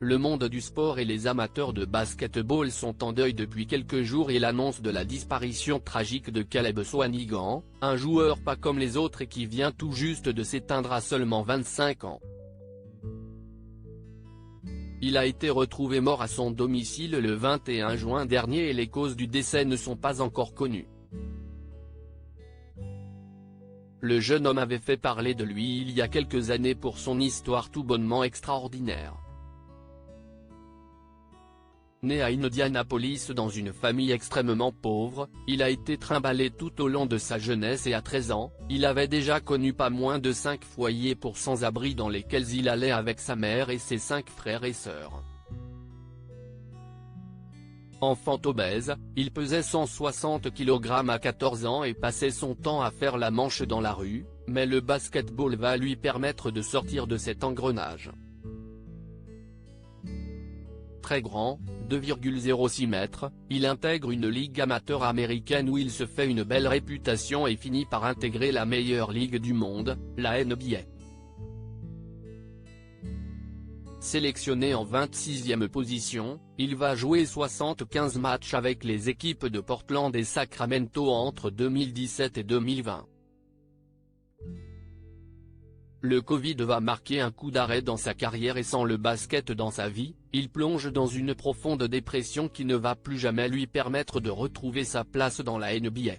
Le monde du sport et les amateurs de basket-ball sont en deuil depuis quelques jours et l'annonce de la disparition tragique de Caleb Swanigan, un joueur pas comme les autres et qui vient tout juste de s'éteindre à seulement 25 ans. Il a été retrouvé mort à son domicile le 21 juin dernier et les causes du décès ne sont pas encore connues. Le jeune homme avait fait parler de lui il y a quelques années pour son histoire tout bonnement extraordinaire. Né à Indianapolis dans une famille extrêmement pauvre, il a été trimballé tout au long de sa jeunesse et à 13 ans, il avait déjà connu pas moins de 5 foyers pour sans-abri dans lesquels il allait avec sa mère et ses 5 frères et sœurs. Enfant obèse, il pesait 160 kg à 14 ans et passait son temps à faire la manche dans la rue, mais le basket-ball va lui permettre de sortir de cet engrenage. Très grand, 2,06 mètres, il intègre une ligue amateur américaine où il se fait une belle réputation et finit par intégrer la meilleure ligue du monde, la NBA. Sélectionné en 26e position, il va jouer 75 matchs avec les équipes de Portland et Sacramento entre 2017 et 2020. Le Covid va marquer un coup d'arrêt dans sa carrière et sans le basket dans sa vie, il plonge dans une profonde dépression qui ne va plus jamais lui permettre de retrouver sa place dans la NBA.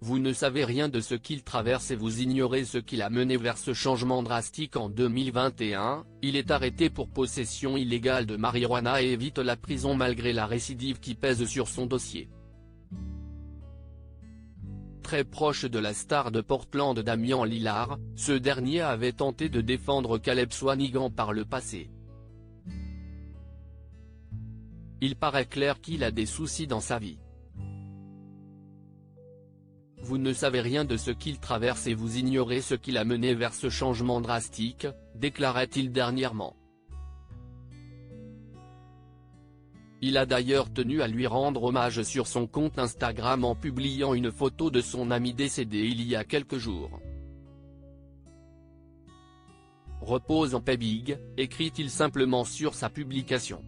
Vous ne savez rien de ce qu'il traverse et vous ignorez ce qui l'a mené vers ce changement drastique en 2021, il est arrêté pour possession illégale de marijuana et évite la prison malgré la récidive qui pèse sur son dossier. Très proche de la star de Portland Damian Lillard, ce dernier avait tenté de défendre Caleb Swanigan par le passé. Il paraît clair qu'il a des soucis dans sa vie. Vous ne savez rien de ce qu'il traverse et vous ignorez ce qui l'a mené vers ce changement drastique, déclarait-il dernièrement. Il a d'ailleurs tenu à lui rendre hommage sur son compte Instagram en publiant une photo de son ami décédé il y a quelques jours. Repose en paix Big, écrit-il simplement sur sa publication.